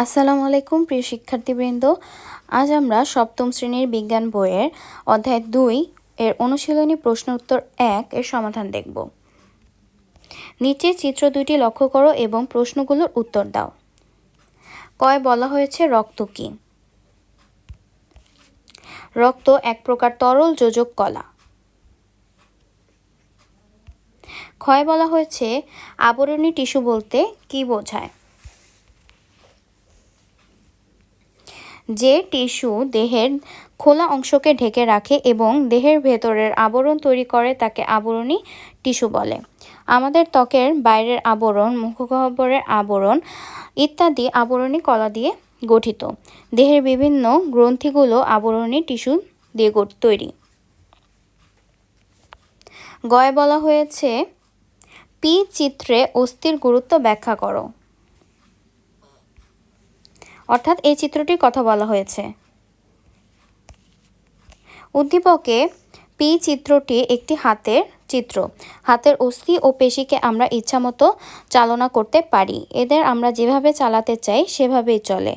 আসসালামু আলাইকুম প্রিয় শিক্ষার্থীবৃন্দ। আজ আমরা সপ্তম শ্রেণীর বিজ্ঞান বইয়ের অধ্যায় 2 এর অনুশীলনী প্রশ্ন উত্তর 1 এর সমাধান দেখব। নিচে চিত্র দুইটি লক্ষ্য করো এবং প্রশ্নগুলোর উত্তর দাও। কয় বলা হয়েছে রক্ত কি? রক্ত এক প্রকার তরল যোজক কলা। ক্ষয় বলা হয়েছে আবরণী টিস্যু বলতে কি বোঝায়? যে টিস্যু দেহের খোলা অংশকে ঢেকে রাখে এবং দেহের ভেতরের আবরণ তৈরি করে তাকে আবরণী টিস্যু বলে। আমাদের ত্বকের বাইরের আবরণ, মুখগহ্বরের আবরণ ইত্যাদি আবরণী কলা দিয়ে গঠিত। দেহের বিভিন্ন গ্রন্থিগুলো আবরণী টিস্যু দিয়ে তৈরি। গয় বলা হয়েছে পি চিত্রে অস্থির গুরুত্ব ব্যাখ্যা করো। অর্থাৎ এই চিত্রটির কথা বলা হয়েছে। উদ্দীপকে পি চিত্রটি একটি হাতের চিত্র। হাতের অস্থি ও পেশিকে আমরা ইচ্ছামতো চালনা করতে পারি। এদের আমরা যেভাবে চালাতে চাই সেভাবেই চলে।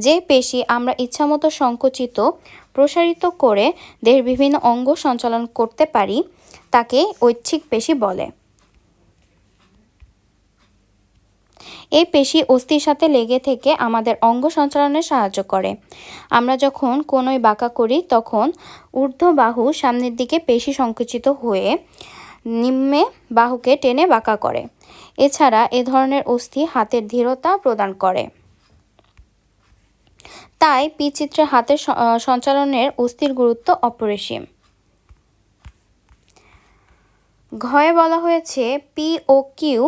যে পেশি আমরা ইচ্ছামতো সংকুচিত প্রসারিত করে দেহের বিভিন্ন অঙ্গ সঞ্চালন করতে পারি তাকে ঐচ্ছিক পেশি বলে। এই পেশি অস্থির সাথে লেগে থেকে আমাদের অঙ্গ সঞ্চালনে সাহায্য করে। আমরা যখন কোনোই বাঁকা করি তখন ঊর্ধ্ব বাহু সামনের দিকে পেশি সংকুচিত হয়ে নিম্নে বাহুকে টেনে বাঁকা করে। এছাড়া এ ধরনের অস্থি হাতের দৃঢ়তা প্রদান করে। তাই পি চিত্রে হাতের সঞ্চালনের অস্থির গুরুত্ব অপরিসীম। ঘয়ে বলা হয়েছে পি ও কিউ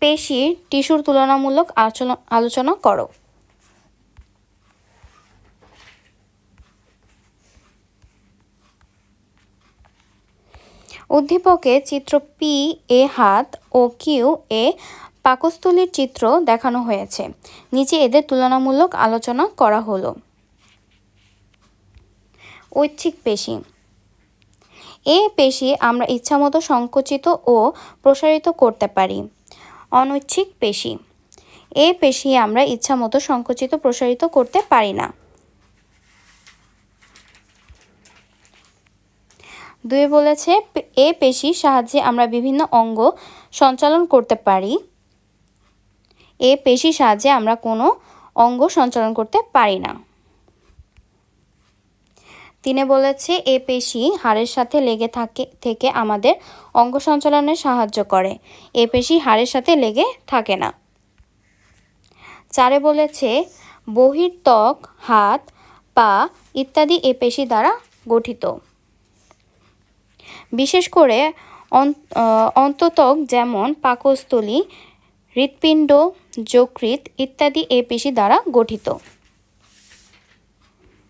পেশির টিস্যুর তুলনামূলক আলোচনা করো। উদ্দীপকে চিত্র পি এ হাত ও কিউ এ পাকস্থলীর চিত্র দেখানো হয়েছে। নিচে এদের তুলনামূলক আলোচনা করা হলো। ঐচ্ছিক পেশি। এ পেশি আমরা ইচ্ছামতো সংকুচিত ও প্রসারিত করতে পারি। অনৈচ্ছিক পেশি। এ পেশি আমরা ইচ্ছামতো সংকুচিত প্রসারিত করতে পারি না। 2 বলেছে এ পেশির সাহায্যে আমরা বিভিন্ন অঙ্গ সঞ্চালন করতে পারি। এ পেশির সাহায্যে আমরা কোনো অঙ্গ সঞ্চালন করতে পারি না। 3 বলেছে এ পেশি হাড়ের সাথে লেগে থেকে আমাদের অঙ্গ সঞ্চালনে সাহায্য করে। এ পেশি হাড়ের সাথে লেগে থাকে না। 4 বলেছে বহির্ত্বক, হাত, পা ইত্যাদি এ পেশি দ্বারা গঠিত। বিশেষ করে অন্তত্বক যেমন পাকস্থলী, হৃৎপিণ্ড, যকৃৎ ইত্যাদি এ পেশি দ্বারা গঠিত।